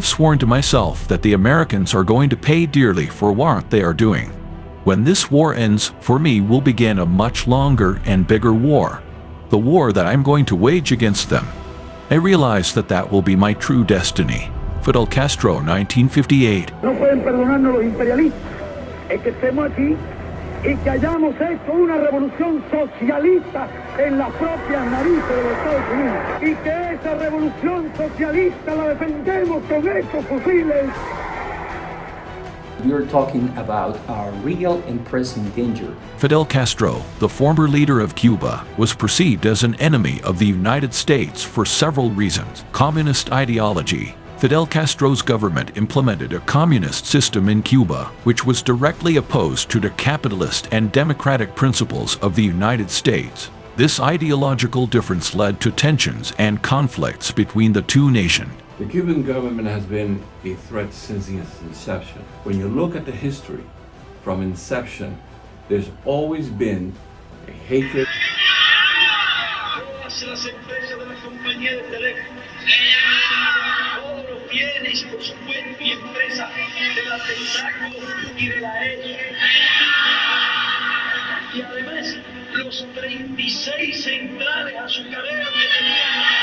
have sworn to myself that the Americans are going to pay dearly for what they are doing. When this war ends, for me will begin a much longer and bigger war. The war that I'm going to wage against them. I realize that that will be my true destiny. Fidel Castro, 1958. No pueden perdonarnos los imperialistas. Es que estemos aquí y que hayamos hecho una revolución socialista en las propias narices de los Estados Unidos. Y que esa revolución socialista la defendemos con estos fusiles. We are talking about a real and present danger. Fidel Castro, the former leader of Cuba, was perceived as an enemy of the United States for several reasons. Communist ideology. Fidel Castro's government implemented a communist system in Cuba, which was directly opposed to the capitalist and democratic principles of the United States. This ideological difference led to tensions and conflicts between the two nations. The Cuban government has been a threat since its inception. When you look at the history from inception, there's always been a hatred.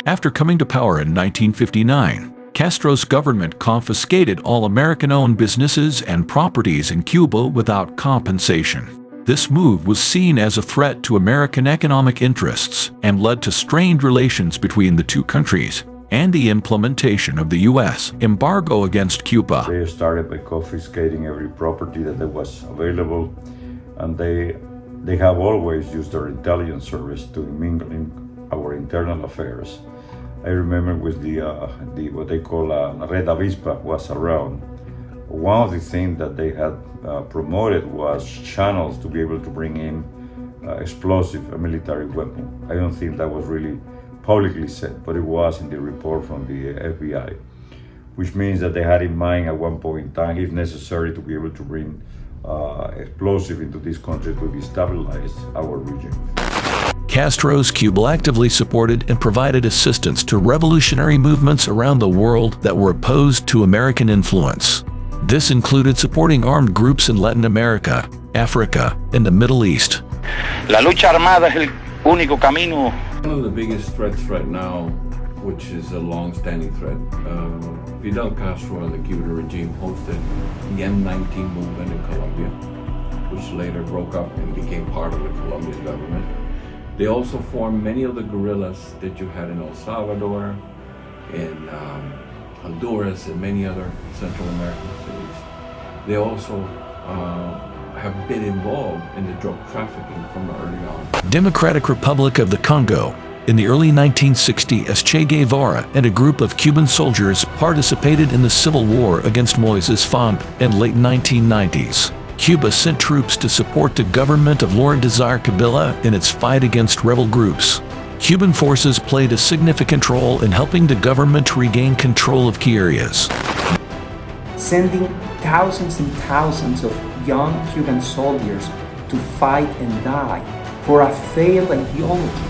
After coming to power in 1959, Castro's government confiscated all American-owned businesses and properties in Cuba without compensation. This move was seen as a threat to American economic interests and led to strained relations between the two countries and the implementation of the U.S. embargo against Cuba. They started by confiscating every property that was available, and they have always used their intelligence service to mingle in our internal affairs. I remember with the what they call Red Avispa was around. One of the things that they had promoted was channels to be able to bring in explosive military weapon. I don't think that was really publicly said, but it was in the report from the FBI, which means that they had in mind at one point in time, if necessary, to be able to bring explosive into this country to destabilize our region. Castro's Cuba actively supported and provided assistance to revolutionary movements around the world that were opposed to American influence. This included supporting armed groups in Latin America, Africa, and the Middle East. La lucha armada es el único camino. One of the biggest threats right now, which is a long-standing threat, Fidel Castro and the Cuban regime hosted the M-19 movement in Colombia, which later broke up and became part of the Colombian government. They also formed many of the guerrillas that you had in El Salvador, in Honduras, and many other Central American cities. They also have been involved in the drug trafficking from early on. Democratic Republic of the Congo. In the early 1960s, Che Guevara and a group of Cuban soldiers participated in the civil war against Moises Font in late 1990s. Cuba sent troops to support the government of Laurent Desire Kabila in its fight against rebel groups. Cuban forces played a significant role in helping the government regain control of key areas. Sending thousands and thousands of young Cuban soldiers to fight and die for a failed ideology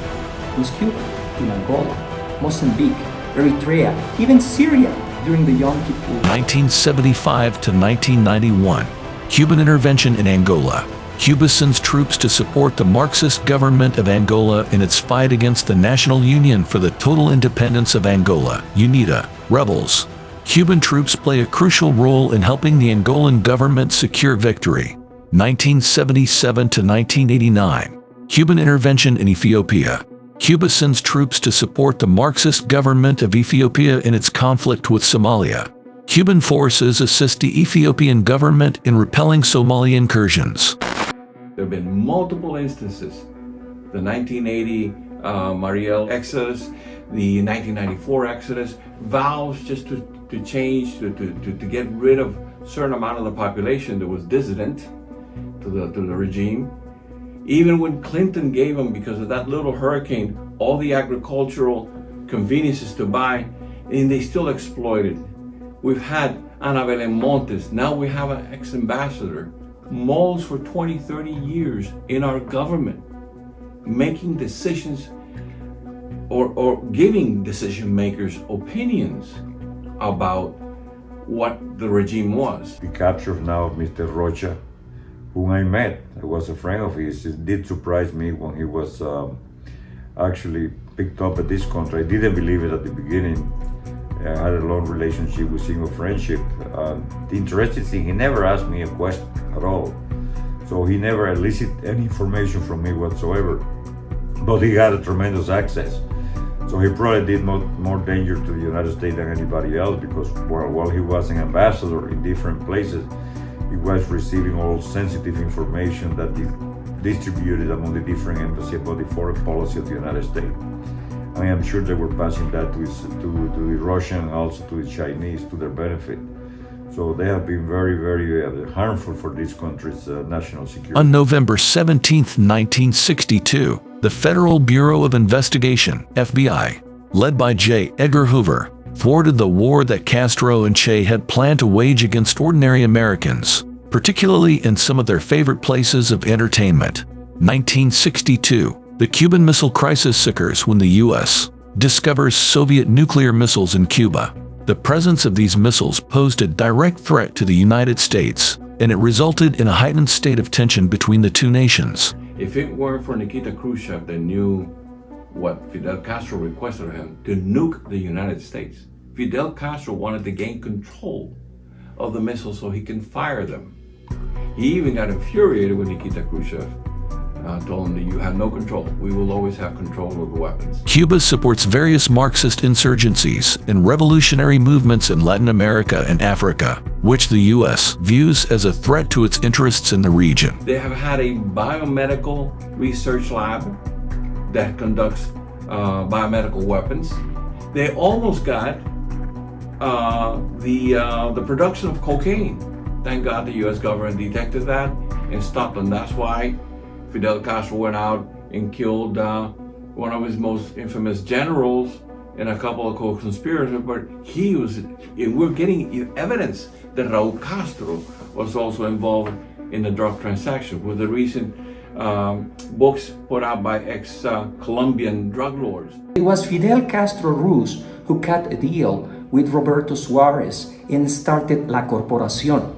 was Cuba, in Angola, Mozambique, Eritrea, even Syria during the Yom Kippur. 1975 to 1991. Cuban intervention in Angola. Cuba sends troops to support the Marxist government of Angola in its fight against the National Union for the Total Independence of Angola, UNITA, rebels. Cuban troops play a crucial role in helping the Angolan government secure victory. 1977 to 1989. Cuban intervention in Ethiopia. Cuba sends troops to support the Marxist government of Ethiopia in its conflict with Somalia. Cuban forces assist the Ethiopian government in repelling Somali incursions. There have been multiple instances. The 1980 Mariel Exodus, the 1994 Exodus, vows just to change, to get rid of a certain amount of the population that was dissident to the regime. Even when Clinton gave them, because of that little hurricane, all the agricultural conveniences to buy, and they still exploited. We've had Ana Belén Montes, now we have an ex-ambassador, molds for 20, 30 years in our government, making decisions or giving decision makers opinions about what the regime was. The capture now of Mr. Rocha, whom I met, I was a friend of his. It did surprise me when he was actually picked up at this country. I didn't believe it at the beginning. I had a long relationship with him, a friendship. The interesting thing, he never asked me a question at all. So he never elicited any information from me whatsoever. But he had a tremendous access. So he probably did more danger to the United States than anybody else, because while he was an ambassador in different places, he was receiving all sensitive information that he distributed among the different embassies about the foreign policy of the United States. I am sure they were passing that to the Russian and also to the Chinese to their benefit. So they have been very, very harmful for this country's national security. On November 17, 1962, the Federal Bureau of Investigation, FBI, led by J. Edgar Hoover, thwarted the war that Castro and Che had planned to wage against ordinary Americans, particularly in some of their favorite places of entertainment. 1962, the Cuban Missile Crisis occurs when the U.S. discovers Soviet nuclear missiles in Cuba. The presence of these missiles posed a direct threat to the United States, and it resulted in a heightened state of tension between the two nations. If it weren't for Nikita Khrushchev that knew what Fidel Castro requested of him, to nuke the United States, Fidel Castro wanted to gain control of the missiles so he can fire them. He even got infuriated when Nikita Khrushchev told him that you have no control. We will always have control of the weapons. Cuba supports various Marxist insurgencies and revolutionary movements in Latin America and Africa, which the U.S. views as a threat to its interests in the region. They have had a biomedical research lab that conducts biomedical weapons. They almost got the production of cocaine. Thank God the U.S. government detected that and stopped them. That's why Fidel Castro went out and killed one of his most infamous generals and a couple of co-conspirators. But we're getting evidence that Raul Castro was also involved in the drug transaction with the recent books put out by ex-Colombian drug lords. It was Fidel Castro Ruz who cut a deal with Roberto Suarez and started La Corporación,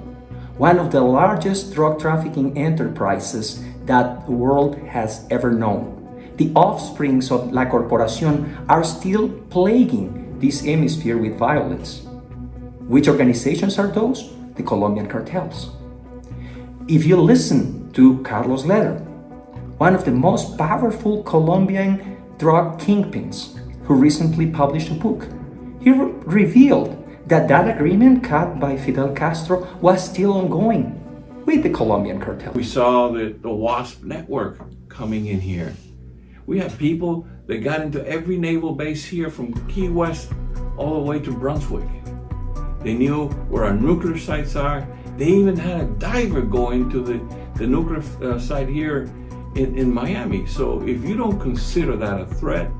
one of the largest drug trafficking enterprises that the world has ever known. The offsprings of La Corporación are still plaguing this hemisphere with violence. Which organizations are those? The Colombian cartels. If you listen to Carlos Leder, one of the most powerful Colombian drug kingpins, who recently published a book, he revealed that agreement cut by Fidel Castro was still ongoing with the Colombian cartel. We saw the WASP network coming in here. We have people that got into every naval base here from Key West all the way to Brunswick. They knew where our nuclear sites are. They even had a diver going to the nuclear site here in Miami. So if you don't consider that a threat,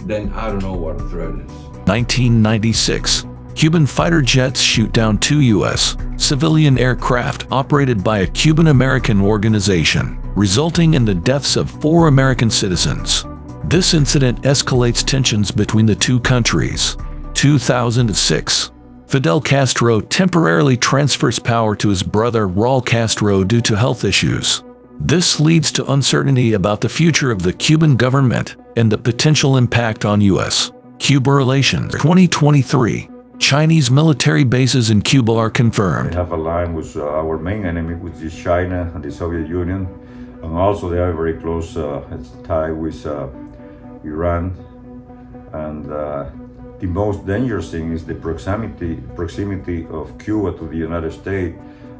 then I don't know what a threat is. 1996. Cuban fighter jets shoot down 2 U.S. civilian aircraft operated by a Cuban-American organization, resulting in the deaths of 4 American citizens. This incident escalates tensions between the two countries. 2006. Fidel Castro temporarily transfers power to his brother Raul Castro due to health issues. This leads to uncertainty about the future of the Cuban government and the potential impact on U.S.-Cuba relations. 2023. Chinese military bases in Cuba are confirmed. They have a line with our main enemy, which is China and the Soviet Union, and also they are very close tie with Iran. And the most dangerous thing is the proximity of Cuba to the United States,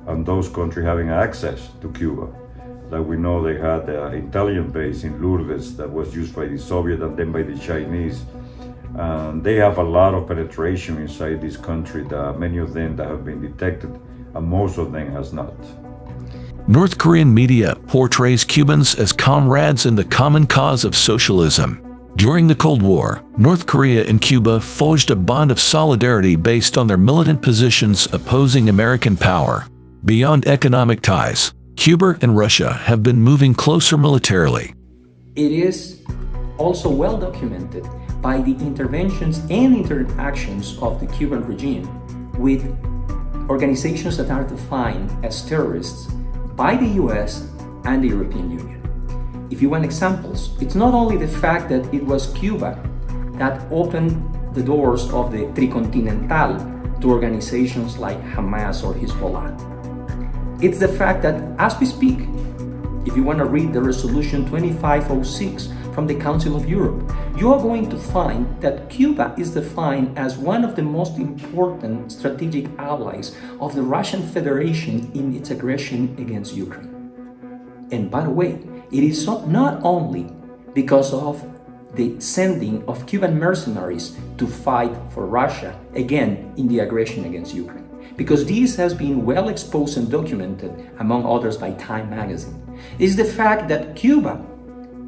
and those countries having access to Cuba. Like we know, they had an intelligence base in Lourdes that was used by the Soviet and then by the Chinese. They have a lot of penetration inside this country, many of them that have been detected, and most of them has not. North Korean media portrays Cubans as comrades in the common cause of socialism. During the Cold War, North Korea and Cuba forged a bond of solidarity based on their militant positions opposing American power. Beyond economic ties, Cuba and Russia have been moving closer militarily. It is also well documented by the interventions and interactions of the Cuban regime with organizations that are defined as terrorists by the US and the European Union. If you want examples, it's not only the fact that it was Cuba that opened the doors of the Tricontinental to organizations like Hamas or Hezbollah. It's the fact that as we speak, if you want to read the resolution 2506 from the Council of Europe, you are going to find that Cuba is defined as one of the most important strategic allies of the Russian Federation in its aggression against Ukraine. And by the way, it is not only because of the sending of Cuban mercenaries to fight for Russia, again, in the aggression against Ukraine, because this has been well exposed and documented, among others, by Time magazine. It is the fact that Cuba,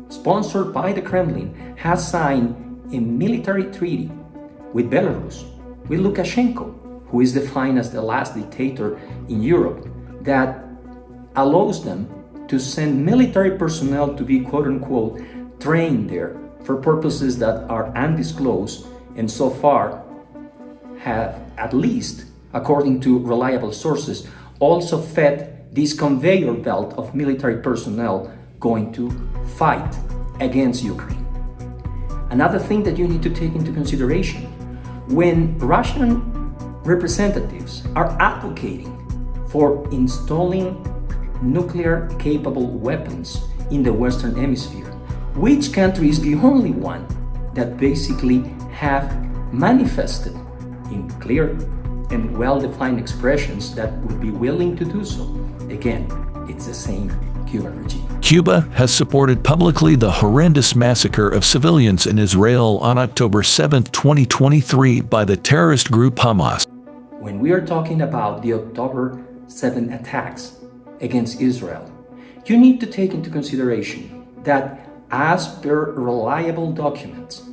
sponsored by the Kremlin, has signed a military treaty with Belarus, with Lukashenko, who is defined as the last dictator in Europe, that allows them to send military personnel to be, quote unquote, trained there for purposes that are undisclosed and so far have, at least according to reliable sources, also fed this conveyor belt of military personnel going to fight against Ukraine. Another thing that you need to take into consideration, when Russian representatives are advocating for installing nuclear-capable weapons in the Western Hemisphere, which country is the only one that basically have manifested in clear and well-defined expressions that would be willing to do so? Again, it's the same Cuban regime. Cuba has supported publicly the horrendous massacre of civilians in Israel on October 7, 2023 by the terrorist group Hamas. When we are talking about the October 7 attacks against Israel, you need to take into consideration that as per reliable documents,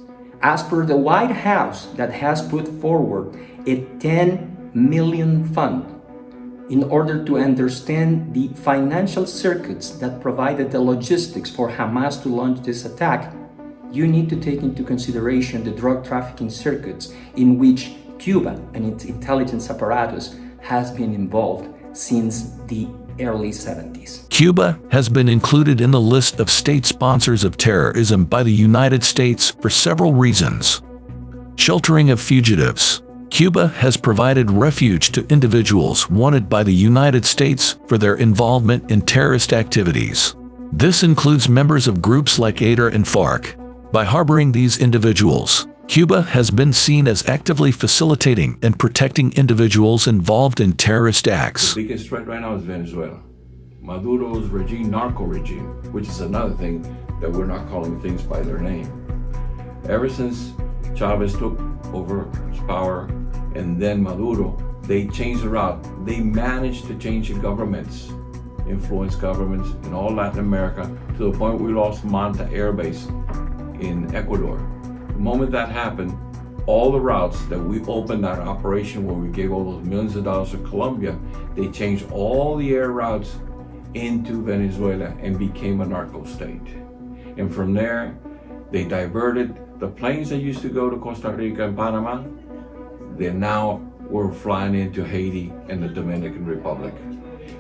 as per the White House that has put forward a 10 million fund in order to understand the financial circuits that provided the logistics for Hamas to launch this attack, you need to take into consideration the drug trafficking circuits in which Cuba and its intelligence apparatus has been involved since the early 70s. Cuba has been included in the list of state sponsors of terrorism by the United States for several reasons. Sheltering of fugitives. Cuba has provided refuge to individuals wanted by the United States for their involvement in terrorist activities. This includes members of groups like AIDA and FARC. By harboring these individuals, Cuba has been seen as actively facilitating and protecting individuals involved in terrorist acts. The biggest threat right now is Venezuela. Maduro's regime, narco regime, which is another thing that we're not calling things by their name. Ever since Chavez took over power and then Maduro, they changed the route. They managed to change the governments, influence governments in all Latin America to the point we lost Manta Air Base in Ecuador. The moment that happened, all the routes that we opened that operation where we gave all those millions of dollars to Colombia, they changed all the air routes into Venezuela and became a narco state. And from there, they diverted the planes that used to go to Costa Rica and Panama. They now were flying into Haiti and the Dominican Republic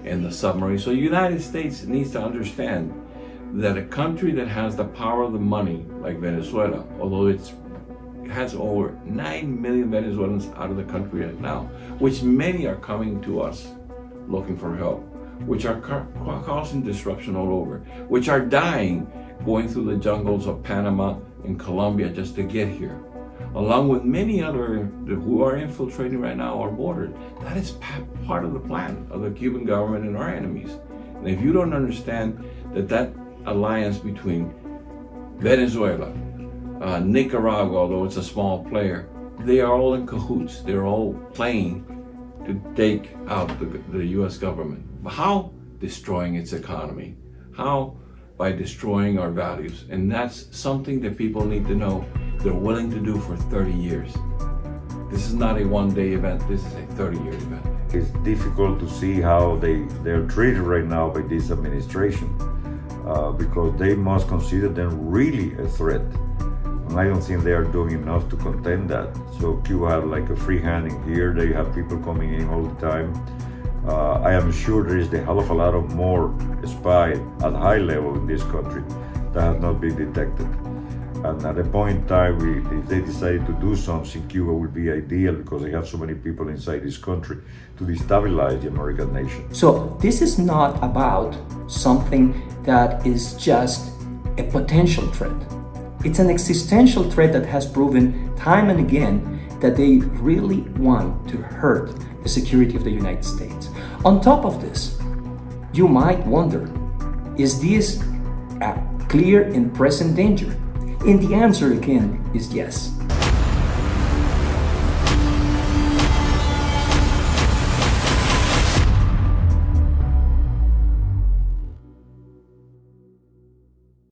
and the submarines. So the United States needs to understand that a country that has the power of the money, like Venezuela, although it has over 9 million Venezuelans out of the country right now, which many are coming to us looking for help, which are causing disruption all over, which are dying going through the jungles of Panama and Colombia just to get here, along with many other who are infiltrating right now our border. That is part of the plan of the Cuban government and our enemies. And if you don't understand that alliance between Venezuela, Nicaragua, although it's a small player, they are all in cahoots. They're all playing to take out the U.S. government. How? Destroying its economy. How? By destroying our values. And that's something that people need to know they're willing to do for 30 years. This is not a one-day event. This is a 30-year event. It's difficult to see how they're treated right now by this administration because they must consider them really a threat. And I don't think they are doing enough to contain that. So Cuba had like a free hand in here. They have people coming in all the time. I am sure there is a hell of a lot of more spy at high level in this country that have not been detected. And at a point in time, if they decide to do something, Cuba would be ideal because they have so many people inside this country to destabilize the American nation. So this is not about something that is just a potential threat. It's an existential threat that has proven time and again that they really want to hurt the security of the United States. On top of this, you might wonder, is this a clear and present danger? And the answer again is yes.